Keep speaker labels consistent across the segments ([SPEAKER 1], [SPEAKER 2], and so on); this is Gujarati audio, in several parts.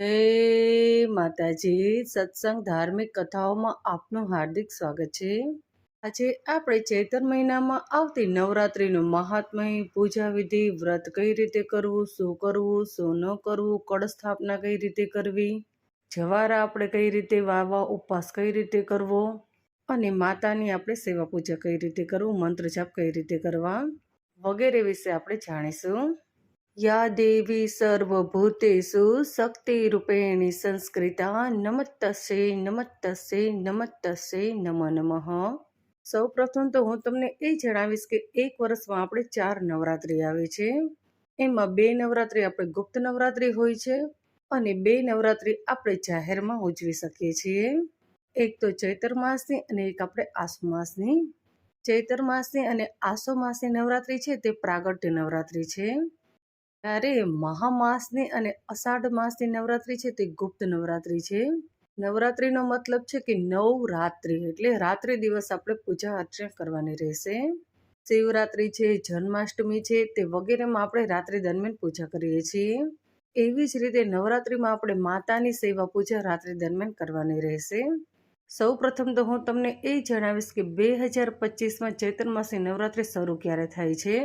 [SPEAKER 1] જય માતાજી. સત્સંગ ધાર્મિક કથાઓમાં આપનું હાર્દિક સ્વાગત છે. આજે આપણે ચૈત્ર મહિનામાં આવતી નવરાત્રીનું મહાત્મય, પૂજા વિધિ, વ્રત કઈ રીતે કરવું, શું ન કરવું, કળશ સ્થાપના કઈ રીતે કરવી, જવારા આપણે કઈ રીતે વાવવા, ઉપવાસ કઈ રીતે કરવો અને માતાની આપણે સેવા પૂજા કઈ રીતે કરવું, મંત્ર જાપ કઈ રીતે કરવા વગેરે વિશે આપણે જાણીશું. યા દેવી સર્વભૂતેષુ શક્તિરૂપેણી સંસ્કૃતા નમસ્તસ્યૈ નમસ્તસ્યૈ નમસ્તસ્યૈ નમો નમઃ. સૌ પ્રથમ તો હું તમને એ જણાવીશ કે એક વર્ષમાં આપણે 4 નવરાત્રિ આવે છે. એમાં 2 નવરાત્રિ આપણે ગુપ્ત નવરાત્રિ હોય છે અને 2 નવરાત્રિ આપણે જાહેરમાં ઉજવી શકીએ છીએ. એક તો ચૈત્ર માસની અને એક આપણે આસો માસની. ચૈત્ર માસની અને આસો માસની નવરાત્રિ છે તે પ્રાગટ્ય નવરાત્રિ છે. ત્યારે મહામાસની અને અષાઢ માસની નવરાત્રિ છે તે ગુપ્ત નવરાત્રિ છે. નવરાત્રિનો મતલબ છે કે 9 રાત્રિ, એટલે રાત્રિ દિવસ આપણે પૂજા અર્ચના કરવાની રહેશે. શિવરાત્રિ છે, જન્માષ્ટમી છે તે વગેરેમાં આપણે રાત્રિ દરમિયાન પૂજા કરીએ છીએ. એવી જ રીતે નવરાત્રિમાં આપણે માતાની સેવા પૂજા રાત્રિ દરમિયાન કરવાની રહેશે. સૌ પ્રથમ તો હું તમને એ જણાવીશ કે 2025માં ચૈત્ર માસની નવરાત્રિ શરૂ ક્યારે થાય છે.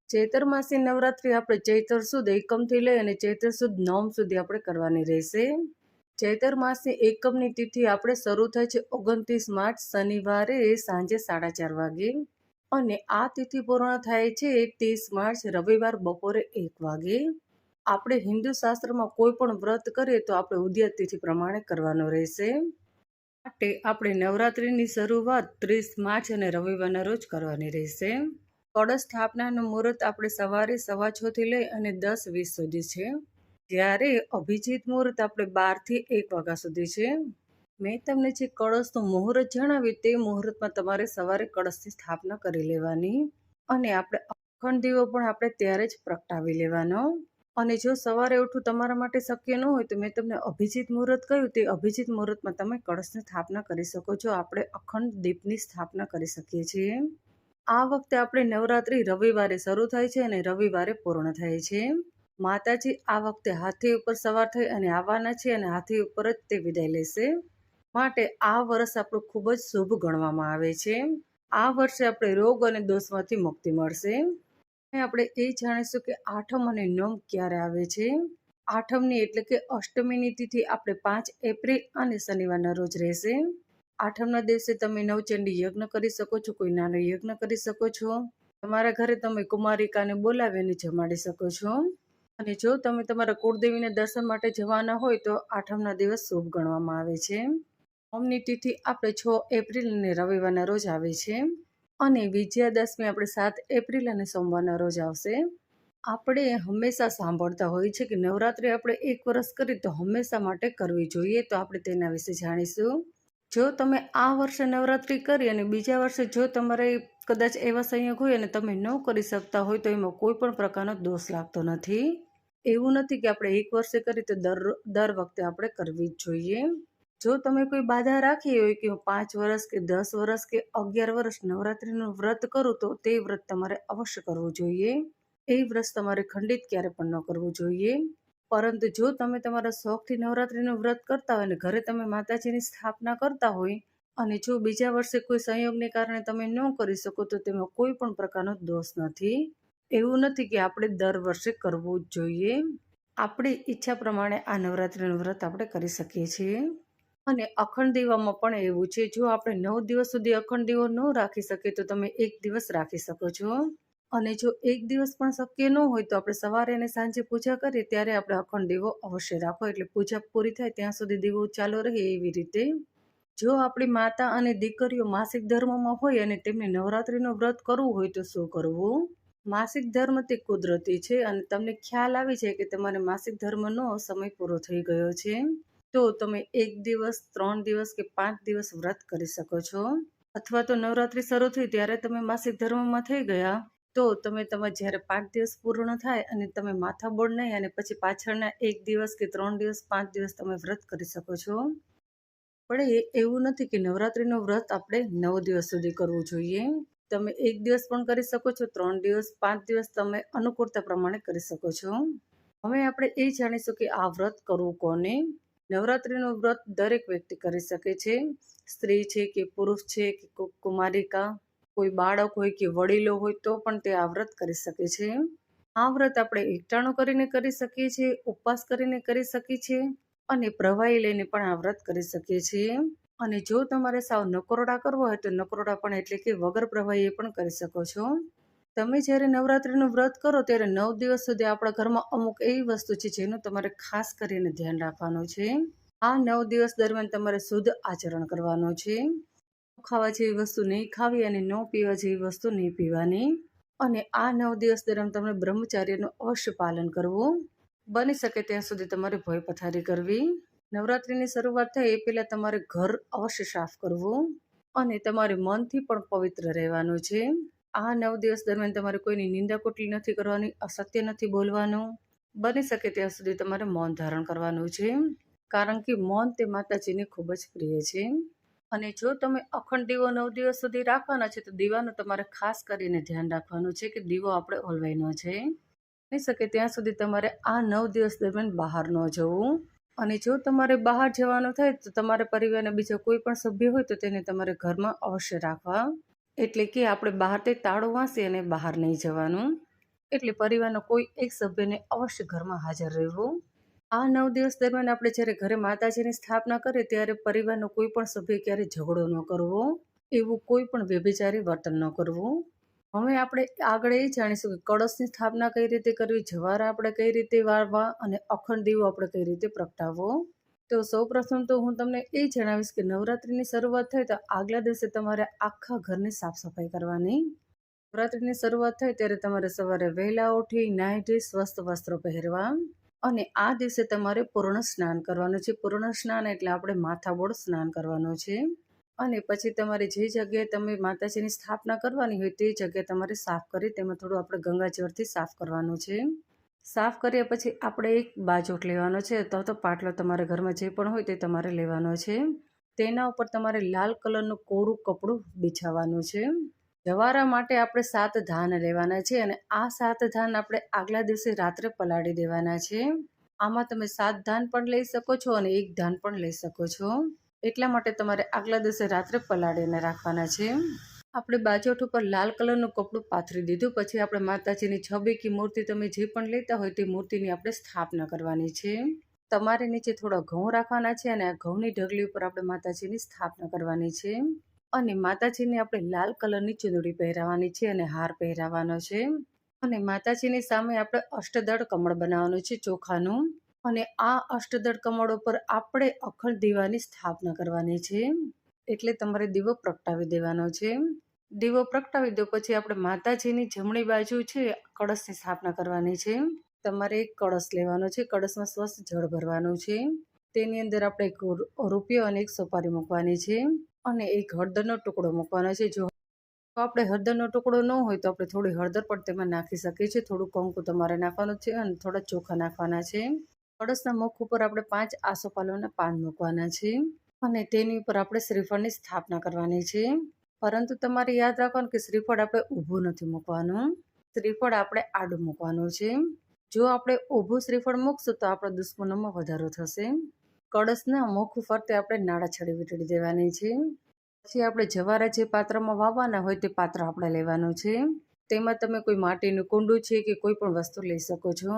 [SPEAKER 1] ચૈત્ર માસની નવરાત્રિ આપણે ચૈત્ર સુદ એકમથી લઈ અને ચૈત્ર સુદ નવમ સુધી આપણે કરવાની રહેશે. ચૈત્ર માસની એકમની તિથિ આપણે શરૂ થાય છે 29 માર્ચ શનિવારે સાંજે 4:30 વાગે અને આ તિથિ પૂર્ણ થાય છે 30 માર્ચ રવિવાર બપોરે 1 વાગે. આપણે હિન્દુ શાસ્ત્રમાં કોઈ પણ વ્રત કરીએ તો આપણે ઉદય તિથિ પ્રમાણે કરવાનો રહેશે. માટે આપણે નવરાત્રિની શરૂઆત 30 માર્ચ અને રવિવારના રોજ કરવાની રહેશે. કળશ સ્થાપનાનું મુહૂર્ત આપણે સવારે 6:15 થી લઈ અને 10:20 સુધી છે. જ્યારે અભિજીત મુહૂર્ત આપણે 12 થી 1 વાગ્યા સુધી છે. મેં તમને જે કળશનું મુહૂર્ત જણાવ્યું તે મુહૂર્તમાં તમારે સવારે કળશની સ્થાપના કરી લેવાની અને આપણે અખંડ દીવો પણ આપણે ત્યારે જ પ્રગટાવી લેવાનો. અને જો સવારે ઉઠવું તમારા માટે શક્ય ન હોય તો મેં તમને અભિજીત મુહૂર્ત કહ્યું તે અભિજીત મુહૂર્તમાં તમે કળશની સ્થાપના કરી શકો છો. આપણે અખંડ દીપની સ્થાપના કરી શકીએ છીએ. આ વખતે આપણે નવરાત્રિ રવિવારે શરૂ થાય છે અને રવિવારે પૂર્ણ થાય છે. માતાજી આ વખતે હાથી ઉપર સવાર થઈ અને આવવાના છે અને હાથી ઉપર જ તે વિદાય લેશે. માટે આ વર્ષ આપણું ખૂબ જ શુભ ગણવામાં આવે છે. આ વર્ષે આપણે રોગ અને દોષમાંથી મુક્તિ મળશે. આપણે એ જાણીશું કે આઠમ અને નોમ ક્યારે આવે છે. આઠમની એટલે કે અષ્ટમીની તિથિ આપણે 5 એપ્રિલ અને શનિવારના રોજ રહેશે. આઠમના દિવસે તમે નવચંડી યજ્ઞ કરી શકો છો, કોઈ નાનો યજ્ઞ કરી શકો છો. તમારા ઘરે તમે કુમારિકાને બોલાવીને જમાડી શકો છો. અને જો તમે તમારા કુળદેવીને દર્શન માટે જવાના હોય તો આઠમના દિવસ શુભ ગણવામાં આવે છે. નોમની તિથિ આપણે 6 એપ્રિલ અને રવિવારના રોજ આવે છે અને વિજયાદશમી આપણે 7 એપ્રિલ અને સોમવારના રોજ આવશે. આપણે હંમેશા સાંભળતા હોઈએ છીએ કે નવરાત્રિ આપણે એક વર્ષ કરી તો હંમેશા માટે કરવી જોઈએ. તો આપણે તેના વિશે જાણીશું. જો તમે આ વર્ષે નવરાત્રિ કરી અને બીજા વર્ષે જો તમારે કદાચ એવા સંયોગ હોય અને તમે ન કરી શકતા હોય તો એમાં કોઈ પણ પ્રકારનો દોષ લાગતો નથી. એવું નથી કે આપણે એક વર્ષે કરી તો દર વખતે આપણે કરવી જ જોઈએ. જો તમે કોઈ બાધા રાખી હોય કે હું 5 વર્ષ કે 10 વર્ષ કે 11 વર્ષ નવરાત્રિનું વ્રત કરું તો તે વ્રત તમારે અવશ્ય કરવું જોઈએ. એ વ્રત તમારે ખંડિત ક્યારે પણ ન કરવું જોઈએ. પરંતુ જો તમે તમારા શોખથી નવરાત્રિનું વ્રત કરતા હોય અને ઘરે તમે માતાજીની સ્થાપના કરતા હોય અને જો બીજા વર્ષે કોઈ સંયોગને કારણે તમે ન કરી શકો તો તેમાં કોઈ પણ પ્રકારનો દોષ નથી. એવું નથી કે આપણે દર વર્ષે કરવું જ જોઈએ. આપણી ઈચ્છા પ્રમાણે આ નવરાત્રિનું વ્રત આપણે કરી શકીએ છીએ. અને અખંડ દીવામાં પણ એવું છે. જો આપણે 9 દિવસ સુધી અખંડ દીવો ન રાખી શકીએ તો તમે 1 દિવસ રાખી શકો છો. અને જો 1 દિવસ પણ શક્ય ન હોય તો આપણે સવારે અને સાંજે પૂજા કરીએ ત્યારે આપણે અખંડ દીવો અવશ્ય રાખો, એટલે પૂજા પૂરી થાય ત્યાં સુધી દીવો ચાલુ રહે એવી રીતે. જો આપણી માતા અને દીકરીઓ માસિક ધર્મમાં હોય અને તેમને નવરાત્રિનું વ્રત કરવું હોય તો શું કરવું? માસિક ધર્મ તે કુદરતી છે અને તમને ખ્યાલ આવી જાય કે તમારે માસિક ધર્મનો સમય પૂરો થઈ ગયો છે તો તમે 1 દિવસ, 3 દિવસ કે 5 દિવસ વ્રત કરી શકો છો. અથવા તો નવરાત્રિ શરૂ થઈ ત્યારે તમે માસિક ધર્મમાં થઈ ગયા તો તમે જ્યારે 5 દિવસ પૂર્ણ થાય અને તમે માથાબોળ નહીં અને પછી પાછળના 1 દિવસ કે 3 દિવસ 5 દિવસ તમે વ્રત કરી શકો છો. પણ એવું નથી કે નવરાત્રિનું વ્રત આપણે 9 દિવસ સુધી કરવું જોઈએ. તમે 1 દિવસ પણ કરી શકો છો, 3 દિવસ, 5 દિવસ તમે અનુકૂળતા પ્રમાણે કરી શકો છો. હવે આપણે એ જાણીશું કે આ વ્રત કરવું કોને. નવરાત્રિનું વ્રત દરેક વ્યક્તિ કરી શકે છે. સ્ત્રી છે કે પુરુષ છે કે કુમારિકા, કોઈ બાળક હોય કે વડીલો હોય તો પણ તે આ વ્રત કરી શકે છે. આ વ્રત આપણે એકટાણું કરીને કરી શકીએ છીએ, ઉપવાસ કરીને કરી શકીએ છીએ અને પ્રવાહી લઈને પણ આ વ્રત કરી શકીએ છીએ. અને જો તમારે સાવ નકોરડા કરવો હોય તો નકોરડા પણ એટલે કે વગર પ્રવાહીએ પણ કરી શકો છો. તમે જ્યારે નવરાત્રિનું વ્રત કરો ત્યારે 9 દિવસ સુધી આપણા ઘરમાં અમુક એવી વસ્તુ છે જેનું તમારે ખાસ કરીને ધ્યાન રાખવાનું છે. આ 9 દિવસ દરમિયાન તમારે શુદ્ધ આચરણ કરવાનું છે. ખાવા જેવી વસ્તુ નહીં ખાવી અને ન પીવા જેવી વસ્તુ નહીં પીવાની. અને આ 9 દિવસ દરમિયાન તમને બ્રહ્મચાર્યનું અવશ્ય પાલન કરવું. બની શકે ત્યાં સુધી તમારે ભોય પથારી કરવી. નવરાત્રિની શરૂઆત થાય એ પહેલાં તમારે ઘર અવશ્ય સાફ કરવું અને તમારે મનથી પણ પવિત્ર રહેવાનું છે. આ 9 દિવસ દરમિયાન તમારે કોઈની નિંદા કોટલી નથી કરવાની, અસત્ય નથી બોલવાનું. બની શકે ત્યાં સુધી તમારે મૌન ધારણ કરવાનું છે, કારણ કે મૌન તે માતાજીને ખૂબ જ પ્રિય છે. અને જો તમે અખંડ દીવો 9 દિવસ સુધી રાખવાના છે તો દીવાનું તમારે ખાસ કરીને ધ્યાન રાખવાનું છે કે દીવો આપણે ઓલવાઈનો છે. બની શકે ત્યાં સુધી તમારે આ 9 દિવસ દરમિયાન બહાર ન જવું. અને જો તમારે બહાર જવાનું થાય તો તમારા પરિવારના બીજા કોઈ પણ સભ્ય હોય તો તેને તમારે ઘરમાં અવશ્ય રાખવા. એટલે કે આપણે બહારથી તાળું વાંચી અને બહાર નહીં જવાનું. એટલે પરિવારના કોઈ એક સભ્યને અવશ્ય ઘરમાં હાજર રહેવું. આ 9 દિવસ દરમિયાન આપણે જ્યારે ઘરે માતાજીની સ્થાપના કરીએ ત્યારે પરિવારનો કોઈ પણ સભ્ય ક્યારે ઝઘડો ન કરવો, એવું કોઈ પણ વ્યભિચારી વર્તન ન કરવું. હવે આપણે આગળ એ જાણીશું કે કળશની સ્થાપના કઈ રીતે કરવી, જવારા આપણે કઈ રીતે વાળવા અને અખંડ દીવો આપણે કઈ રીતે પ્રગટાવવો. તો સૌપ્રથમ તો હું તમને એ જણાવીશ કે નવરાત્રિની શરૂઆત થાય તો આગલા દિવસે તમારે આખા ઘરની સાફ સફાઈ કરવાની. નવરાત્રિની શરૂઆત થાય ત્યારે તમારે સવારે વહેલા ઉઠી નાહી ધોઈ સ્વસ્થ વસ્ત્રો પહેરવા અને આ દિવસે તમારે પૂર્ણ સ્નાન કરવાનું છે. પૂર્ણ સ્નાન એટલે આપણે માથાબોળ સ્નાન કરવાનું છે. અને પછી તમારે જે જગ્યાએ તમે માતાજીની સ્થાપના કરવાની હોય તે જગ્યા તમારે સાફ કરી તેમાં થોડું આપણે ગંગાજળથી સાફ કરવાનું છે. સાફ કર્યા પછી આપણે એક બાજોટ લેવાનો છે તો પાટલો તમારા ઘરમાં જે પણ હોય તે તમારે લેવાનો છે. તેના ઉપર તમારે લાલ કલરનું કોરું કપડું બિછાવવાનું છે. જવારા માટે આપણે 7 ધાન લેવાના છે અને આ 7 ધાન આપણે આગલા દિવસે રાત્રે પલાળી દેવાના છે. આમાં તમે 7 ધાન પણ લઈ શકો છો અને 1 ધાન પણ લઈ શકો છો. એટલા માટે તમારે આગલા દિવસે રાત્રે પલાળીને રાખવાના છે. આપણે બાજોટ ઉપર લાલ કલરનું કપડું પાથરી દીધું પછી આપણે માતાજીની છબી કે મૂર્તિ તમે જે પણ લેતા હોય તે મૂર્તિની આપણે સ્થાપના કરવાની છે. તમારે નીચે થોડા ઘઉં રાખવાના છે અને આ ઘઉંની ઢગલી ઉપર આપણે માતાજીની સ્થાપના કરવાની છે. અને માતાજીને આપણે લાલ કલરની ચૂંદડી પહેરાવવાની છે અને હાર પહેરાવવાનો છે. અને માતાજીની સામે આપણે અષ્ટદળ કમળ બનાવવાનું છે ચોખાનું. અને આ અષ્ટદળ કમળ ઉપર આપણે અખંડ દીવાની સ્થાપના કરવાની છે. એટલે તમારે દીવો પ્રગટાવી દેવાનો છે. દીવો પ્રગટાવી દો પછી આપણે માતાજીની જમણી બાજુ છે કળશની સ્થાપના કરવાની છે. તમારે એક કળશ લેવાનો છે. કળશમાં સ્વસ્થ જળ ભરવાનું છે. તેની અંદર આપણે એક રૂપિયો અને એક સોપારી મૂકવાની છે અને એક હળદરનો ટુકડો મૂકવાનો છે. જો આપણે હળદરનો ટુકડો ન હોય તો આપણે થોડી હળદર પણ તેમાં નાખી શકીએ છીએ. થોડું કંકુ તમારે નાખવાનું છે અને થોડા ચોખા નાખવાના છે. કળશના મુખ ઉપર આપણે 5 આસોપાલવના પાન મૂકવાના છે અને તેની ઉપર આપણે શ્રીફળની સ્થાપના કરવાની છે. પરંતુ તમારે યાદ રાખવાનું કે શ્રીફળ આપણે ઊભું નથી મૂકવાનું. શ્રીફળ આપણે આડું મૂકવાનું છે. જો આપણે ઊભું શ્રીફળ મૂકશું તો આપણા દુશ્મનોમાં વધારો થશે. કળશના મુખ ફરતે આપણે નાળા છડી વીંટળી દેવાની છે. પછી આપણે જવારા જે પાત્રમાં વાવવાના હોય તે પાત્ર આપણે લેવાનું છે. તેમાં તમે કોઈ માટીનું કુંડું છે કે કોઈ પણ વસ્તુ લઈ શકો છો.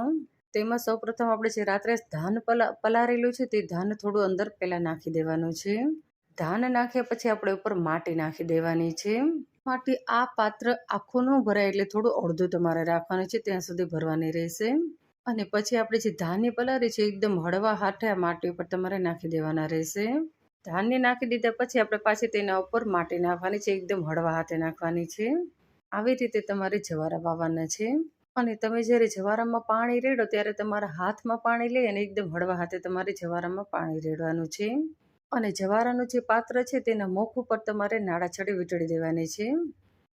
[SPEAKER 1] તેમાં સૌપ્રથમ આપણે જે રાત્રે ધાન પલાળેલું છે તે ધાન થોડું અંદર પહેલાં નાખી દેવાનું છે. ધાન નાખ્યા પછી આપણે ઉપર માટી નાખી દેવાની છે. માટી આ પાત્ર આખું ન ભરાય એટલે થોડું અડધું તમારે રાખવાનું છે, ત્યાં સુધી ભરવાની રહેશે. અને પછી આપણે જે ધાન્ય પલાળી છે એકદમ હળવા હાથે આ માટી ઉપર તમારે નાખી દેવાના રહેશે. ધાન્ય નાખી દીધા પછી આપણે પાછી તેના ઉપર માટી નાખવાની છે, એકદમ હળવા હાથે નાખવાની છે. આવી રીતે તમારે જવારા વાવવાના છે. અને તમે જ્યારે જવારામાં પાણી રેડો ત્યારે તમારા હાથમાં પાણી લઈ અને એકદમ હળવા હાથે તમારે જવારામાં પાણી રેડવાનું છે. અને જવારાનું જે પાત્ર છે તેના મુખ ઉપર તમારે નાળા છડી વીંટળી દેવાની છે.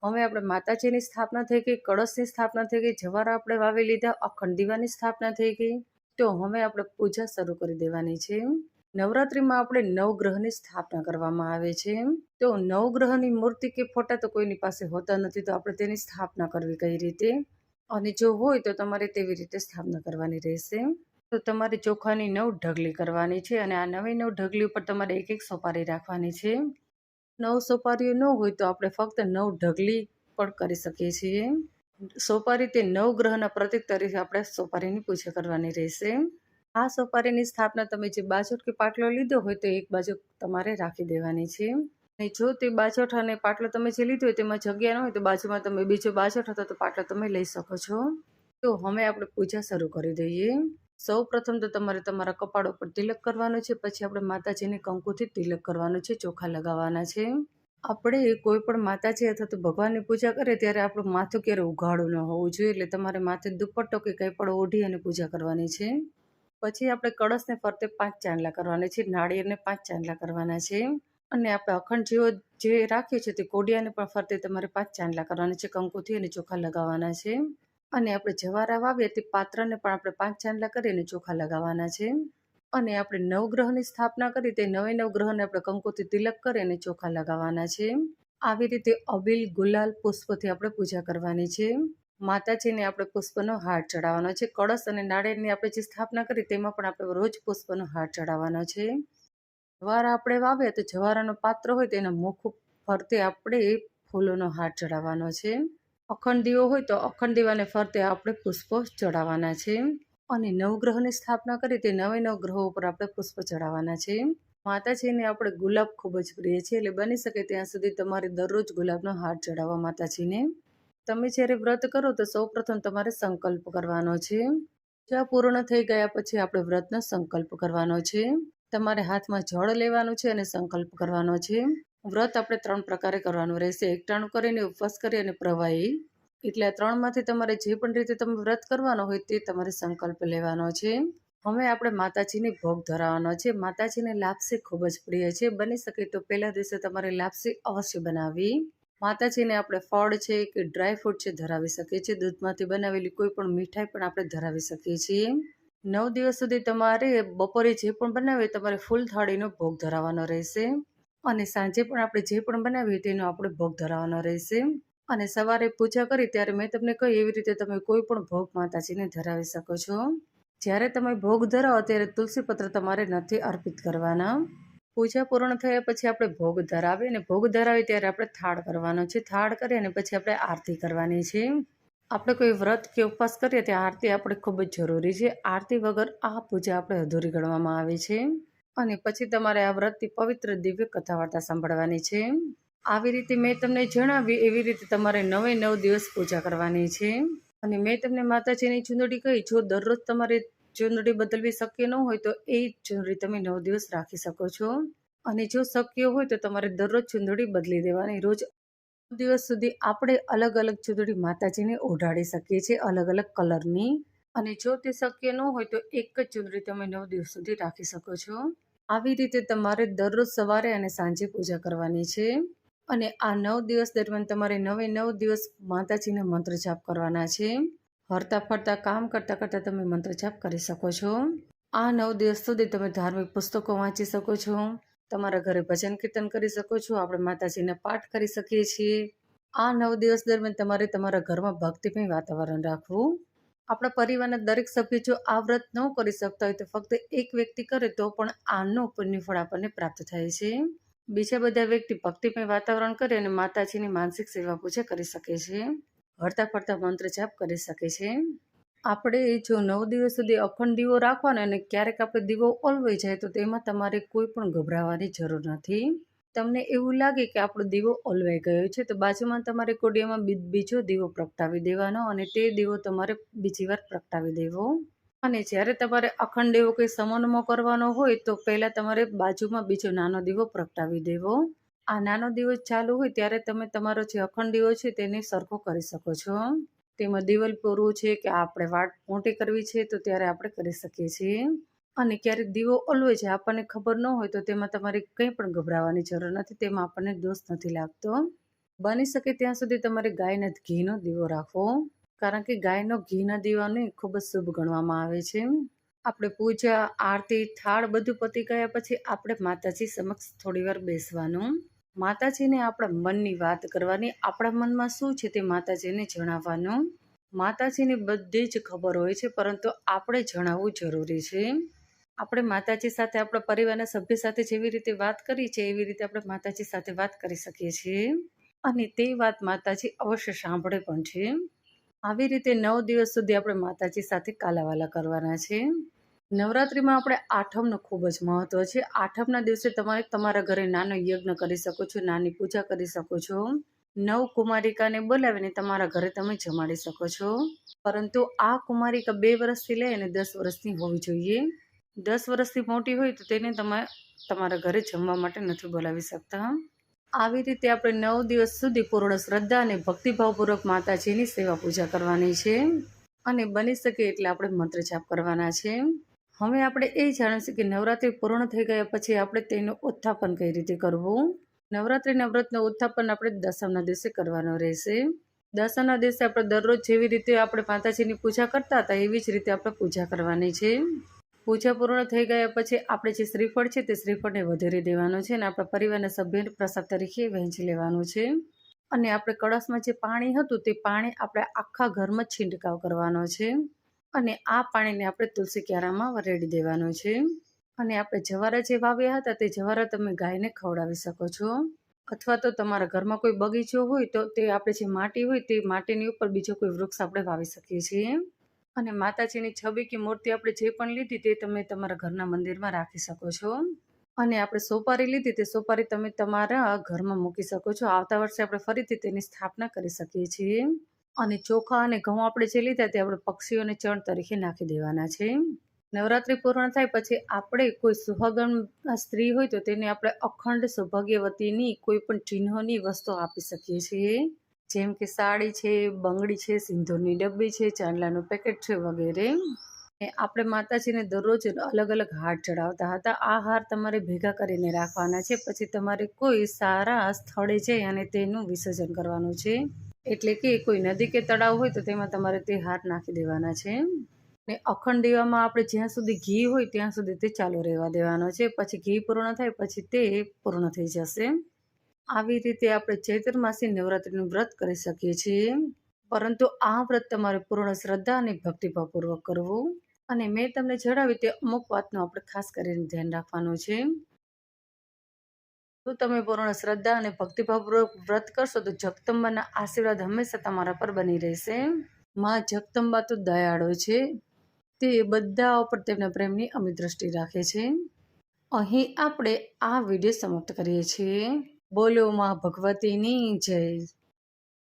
[SPEAKER 1] હવે આપણે માતાજીની સ્થાપના થઈ ગઈ, કળશની સ્થાપના થઈ ગઈ, જવારા આપણે વાવી લીધા, અખંડ દીવાની સ્થાપના થઈ ગઈ. તો હવે આપણે પૂજા શરૂ કરી દેવાની છે. નવરાત્રિમાં આપણે નવગ્રહની સ્થાપના કરવામાં આવે છે. તો નવગ્રહની મૂર્તિ કે ફોટા તો કોઈની પાસે હોતા નથી, તો આપણે તેની સ્થાપના કરવી કઈ રીતે? અને જો હોય તો તમારે તેવી રીતે સ્થાપના કરવાની રહેશે. તો તમારે ચોખાની 9 ઢગલી કરવાની છે અને આ 9 ઢગલી ઉપર તમારે એક એક સોપારી રાખવાની છે. 9 સોપારીઓ ન હોય તો આપણે ફક્ત 9 ઢગલી પણ કરી શકીએ છીએ. સોપારી તે 9 ગ્રહના પ્રતીક તરીકે આપણે સોપારીની પૂજા કરવાની રહેશે. આ સોપારીની સ્થાપના તમે જે બાજોટ કે પાટલો લીધો હોય તો એક બાજુ તમારે રાખી દેવાની છે. અને જો તે બાજોઠ અને પાટલો તમે જે લીધો હોય તેમાં જગ્યા ન હોય તો બાજુમાં તમે બીજો બાજોઠ હતો તો પાટલો તમે લઈ શકો છો. તો હવે આપણે પૂજા શરૂ કરી દઈએ. સૌ પ્રથમ તો તમારે તમારા કપાળ ઉપર તિલક કરવાનું છે. પછી આપણે માતાજીને કંકુથી તિલક કરવાનું છે, ચોખા લગાવવાના છે. આપણે કોઈ પણ માતાજી અથવા તો ભગવાનની પૂજા કરીએ ત્યારે આપણું માથું ક્યારે ઉઘાડું ન હોવું જોઈએ. એટલે તમારે માથે દુપટ્ટો કે કંઈ પણ ઓઢી અને પૂજા કરવાની છે. પછી આપણે કળશને ફરતે 5 ચાંદલા કરવાના છે, નાળિયેરને 5 ચાંદલા કરવાના છે. અને આપણે અખંડ જેવો જે રાખ્યો છે તે કોડિયાને પણ ફરતે તમારે 5 ચાંદલા કરવાના છે, કંકુથી અને ચોખા લગાવવાના છે. અને આપણે જવારા વાવીએ તે પાત્રને પણ આપણે 5 ચાંદલા કરીને ચોખા લગાવવાના છે. અને આપણે નવગ્રહની સ્થાપના કરી તે 9 ગ્રહને આપણે કંકુથી તિલક કરી અને ચોખા લગાવવાના છે. આવી રીતે અબીલ, ગુલાલ, પુષ્પથી આપણે પૂજા કરવાની છે. માતાજીને આપણે પુષ્પનો હાર ચડાવવાનો છે. કળશ અને નાળિયેરની આપણે જે સ્થાપના કરી તેમાં પણ આપણે રોજ પુષ્પનો હાર ચડાવવાનો છે. જવારા આપણે વાવ્યા તો જવારાનો પાત્ર હોય તેના મુખ ફરતે આપણે ફૂલોનો હાર ચડાવવાનો છે. અખંડ દીવો હોય તો અખંડ દીવાને ફરતે આપણે પુષ્પો ચડાવવાના છે. અને નવગ્રહની સ્થાપના કરી તે 9 ગ્રહો ઉપર આપણે પુષ્પ ચડાવવાના છે. માતાજીને આપણે ગુલાબ ખૂબ જ પ્રિય છે, એટલે બની શકે ત્યાં સુધી તમારે દરરોજ ગુલાબનો હાર ચડાવવા માતાજીને. તમે જ્યારે વ્રત કરો તો સૌ પ્રથમ તમારે સંકલ્પ કરવાનો છે. પૂજા પૂર્ણ થઈ ગયા પછી આપણે વ્રતનો સંકલ્પ કરવાનો છે. તમારે હાથમાં જળ લેવાનું છે અને સંકલ્પ કરવાનો છે. વ્રત આપણે 3 પ્રકારે કરવાનું રહેશે. એકટાણું કરીને, ઉપવાસ કરી અને પ્રવાહી. એટલે આ 3માંથી તમારે જે પણ રીતે તમે વ્રત કરવાનો હોય તે તમારે સંકલ્પ લેવાનો છે. હવે આપણે માતાજીને ભોગ ધરાવવાનો છે. માતાજીને લાપસી ખૂબ જ પ્રિય છે. બની શકે તો પહેલા દિવસે તમારે લાપસી અવશ્ય બનાવવી. માતાજીને આપણે ફળ છે કે ડ્રાયફ્રૂટ છે ધરાવી શકીએ છીએ. દૂધમાંથી બનાવેલી કોઈ પણ મીઠાઈ પણ આપણે ધરાવી શકીએ છીએ. 9 દિવસ સુધી તમારે બપોરે જે પણ બનાવીએ તમારે ફૂલ થાળીનો ભોગ ધરાવવાનો રહેશે. અને સાંજે પણ આપણે જે પણ બનાવીએ તેનો આપણે ભોગ ધરાવવાનો રહેશે. અને સવારે પૂજા કરી ત્યારે મેં તમને કહ્યું એવી રીતે તમે કોઈ પણ ભોગ માતાજીને ધરાવી શકો છો. જ્યારે તમે ભોગ ધરાવો ત્યારે તુલસીપત્ર તમારે નથી અર્પિત કરવાના. પૂજા પૂર્ણ થયા પછી આપણે ભોગ ધરાવીએ અને ભોગ ધરાવીએ ત્યારે આપણે થાળ કરવાનો છે. થાળ કરી અને પછી આપણે આરતી કરવાની છે. આપણે કોઈ વ્રત કે ઉપવાસ કરીએ ત્યાં આરતી આપણે ખૂબ જ જરૂરી છે. આરતી વગર આ પૂજા આપણે અધૂરી ગણવામાં આવે છે. અને પછી તમારે આ વ્રતની પવિત્ર દિવ્ય કથા વાર્તા સાંભળવાની છે. આવી રીતે મેં તમને જણાવી એવી રીતે તમારે 9 દિવસ પૂજા કરવાની છે. અને મેં તમને માતાજીની ચૂંદડી કહી, જો દરરોજ તમારે ચૂંદડી બદલવી શક્ય ન હોય તો એ ચૂંદડી તમે 9 દિવસ રાખી શકો છો. અને જો શક્ય હોય તો તમારે દરરોજ ચૂંદડી બદલી દેવાની. રોજ દિવસ સુધી આપણે અલગ અલગ ચૂંદડી માતાજીને ઓઢાડી શકીએ છીએ, અલગ અલગ કલરની. અને જો તે શક્ય ન હોય તો એક જ ચૂંદડી તમે 9 દિવસ સુધી રાખી શકો છો. આવી રીતે તમારે દરરોજ સવારે અને સાંજે પૂજા કરવાની છે. અને આ 9 દિવસ દરમિયાન તમારે 9 દિવસ માતાજીને મંત્ર જાપ કરવાના છે. હરતા ફરતા કામ કરતા કરતા તમે મંત્ર જાપ કરી શકો છો. આ 9 દિવસ સુધી તમે ધાર્મિક પુસ્તકો વાંચી શકો છો. તમારા ઘરે ભજન કીર્તન કરી શકો છો. આપણે માતાજીને પાઠ કરી શકીએ છીએ. આ 9 દિવસ દરમિયાન તમારે તમારા ઘરમાં ભક્તિમય વાતાવરણ રાખવું. આપણા પરિવારના દરેક સભ્ય જો આ વ્રત ન કરી શકતા હોય તો ફક્ત એક વ્યક્તિ કરે તો પણ આનું પુણ્ય ફળ આપણને પ્રાપ્ત થાય છે. બીજા બધા વ્યક્તિ ભક્તિમય વાતાવરણ કરે અને માતાજીની માનસિક સેવા પૂજા કરી શકે છે. હરતા ફરતા મંત્ર જાપ કરી શકે છે. આપણે જો 9 દિવસ સુધી અખંડ દીવો રાખવાનો અને ક્યારેક આપણે દીવો ઓલવાઈ જાય તો તેમાં તમારે કોઈ પણ ગભરાવાની જરૂર નથી. તમને એવું લાગે કે આપણો દીવો ઓલવાઈ ગયો છે તો બાજુમાં તમારે કોડિયામાં બીજો દીવો પ્રગટાવી દેવાનો અને તે દીવો તમારે બીજી વાર પ્રગટાવી દેવો. અને જ્યારે તમારે અખંડ દીવો કંઈ સમનમાં કરવાનો હોય તો પહેલાં તમારે બાજુમાં બીજો નાનો દીવો પ્રગટાવી દેવો. આ નાનો દીવો ચાલુ હોય ત્યારે તમે તમારો જે અખંડ દીવો છે તેને સરખો કરી શકો છો. તેમાં દિવેલ પૂરવું છે કે આપણે વાટ મોટી કરવી છે તો ત્યારે આપણે કરી શકીએ છીએ. અને ક્યારેક દીવો ઓલવાઈ જાય આપણને ખબર ન હોય તો તેમાં તમારે કંઈ પણ ગભરાવાની જરૂર નથી. તેમાં આપણને દોષ નથી લાગતો. બની શકે ત્યાં સુધી તમારે ગાયના ઘીનો દીવો રાખવો, કારણ કે ગાયનો ઘીના દીવાને ખૂબ જ શુભ ગણવામાં આવે છે. આપણે પૂજા, આરતી, થાળ બધું પતી ગયા પછી આપણે માતાજી સમક્ષ થોડીવાર બેસવાનું. માતાજીને આપણા મનની વાત કરવાની. આપણા મનમાં શું છે તે માતાજીને જણાવવાનું. માતાજીને બધી જ ખબર હોય છે, પરંતુ આપણે જણાવવું જરૂરી છે. આપણે માતાજી સાથે આપણા પરિવારના સભ્ય સાથે જેવી રીતે વાત કરી છે એવી રીતે આપણે માતાજી સાથે વાત કરી શકીએ છીએ, અને તે વાત માતાજી અવશ્ય સાંભળે પણ છે. આવી રીતે 9 દિવસ સુધી આપણે માતાજી સાથે કાલાવાલા કરવાના છે. નવરાત્રિમાં આપણે આઠમનું ખૂબ જ મહત્વ છે. આઠમના દિવસે તમારે તમારા ઘરે નાનો યજ્ઞ કરી શકો છો, નાની પૂજા કરી શકો છો. 9 કુમારિકાને બોલાવીને તમારા ઘરે તમે જમાડી શકો છો. પરંતુ આ કુમારિકા 2 વર્ષથી લઈ અને 10 વર્ષની હોવી જોઈએ. 10 વર્ષથી મોટી હોય તો તેને તમે તમારા ઘરે જમવા માટે નથી બોલાવી શકતા. આવી રીતે આપણે 9 દિવસ સુધી પૂર્ણ શ્રદ્ધા અને ભક્તિભાવપૂર્વક માતાજીની સેવા પૂજા કરવાની છે, અને બની શકે એટલે આપણે મંત્ર જાપ કરવાના છે. હવે આપણે એ જાણીશું કે નવરાત્રિ પૂર્ણ થઈ ગયા પછી આપણે તેનું ઉત્થાપન કઈ રીતે કરવું. નવરાત્રિના વ્રતનું ઉત્થાપન આપણે દસમના દિવસે કરવાનું રહેશે. દસમના દિવસે આપણે દરરોજ જેવી રીતે આપણે માતાજીની પૂજા કરતા હતા એવી જ રીતે આપણે પૂજા કરવાની છે. પૂજા પૂર્ણ થઈ ગયા પછી આપણે જે શ્રીફળ છે તે શ્રીફળને વધેરી દેવાનું છે, અને આપણા પરિવારના સભ્યોને પ્રસાદ તરીકે વહેંચી લેવાનું છે. અને આપણે કળશમાં જે પાણી હતું તે પાણી આપણે આખા ઘરમાં છંટકાવ કરવાનો છે, અને આ પાણીને આપણે તુલસી ક્યારામાં રેડી દેવાનું છે. અને આપણે જવારા જે વાવ્યા હતા તે જવારા તમે ગાયને ખવડાવી શકો છો, અથવા તો તમારા ઘરમાં કોઈ બગીચો હોય તો તે આપણે જે માટી હોય તે માટીની ઉપર બીજો કોઈ વૃક્ષ આપણે વાવી શકીએ છીએ. અને માતાજીની છબી કે મૂર્તિ આપણે જે પણ લીધી તે તમે તમારા ઘરના મંદિરમાં રાખી શકો છો. અને આપણે સોપારી લીધી તે સોપારી તમે તમારા ઘરમાં મૂકી શકો છો. આવતા વર્ષે આપણે ફરીથી તેની સ્થાપના કરી શકીએ છીએ. અને ચોખા અને ઘઉં આપણે જે લીધા તે આપણે પક્ષીઓને ચણ તરીકે નાખી દેવાના છે. નવરાત્રિ પૂર્ણ થાય પછી આપણે કોઈ સુહાગન સ્ત્રી હોય તો તેને આપણે અખંડ સૌભાગ્યવતીની કોઈ પણ ચિહ્નોની વસ્તુ આપી શકીએ છીએ, જેમ કે સાડી છે, બંગડી છે, સિંદૂરની ડબ્બી છે, ચાંદલાનું પેકેટ છે વગેરે. આપણે માતાજીને દરરોજ અલગ અલગ હાર ચડાવતા હતા. આ હાર તમારે ભેગા કરીને રાખવાના છે. પછી તમારે કોઈ સારા સ્થળે જઈ અને તેનું વિસર્જન કરવાનું છે. એટલે કે કોઈ નદી કે તળાવ હોય તો તેમાં તમારે તે હાર નાખી દેવાના છે. ને અખંડ દીવામાં આપણે જ્યાં સુધી ઘી હોય ત્યાં સુધી તે ચાલુ રહેવા દેવાનો છે. પછી ઘી પૂર્ણ થાય પછી તે પૂર્ણ થઈ જશે. આવી રીતે આપણે ચૈત્ર માસી નવરાત્રિનું વ્રત કરી શકીએ છીએ, પરંતુ આ વ્રત તમારે પૂર્ણ શ્રદ્ધા અને ભક્તિભાવપૂર્વક કરવું. અને મેં તમને જણાવ્યું તે અમુક વાતનું આપણે ખાસ કરીને ધ્યાન રાખવાનું છે. જો તમે પૂર્ણ શ્રદ્ધા અને ભક્તિભાવપૂર્વક વ્રત કરશો તો જગદંબાના આશીર્વાદ હંમેશા તમારા પર બની રહેશે. માં જગદંબા તો દયાળુ છે, તે બધા ઉપર તેમના પ્રેમની અમી દ્રષ્ટિ રાખે છે. અહીં આપણે આ વિડીયો સમાપ્ત કરીએ છીએ. બોલો માં ભગવતીની જય.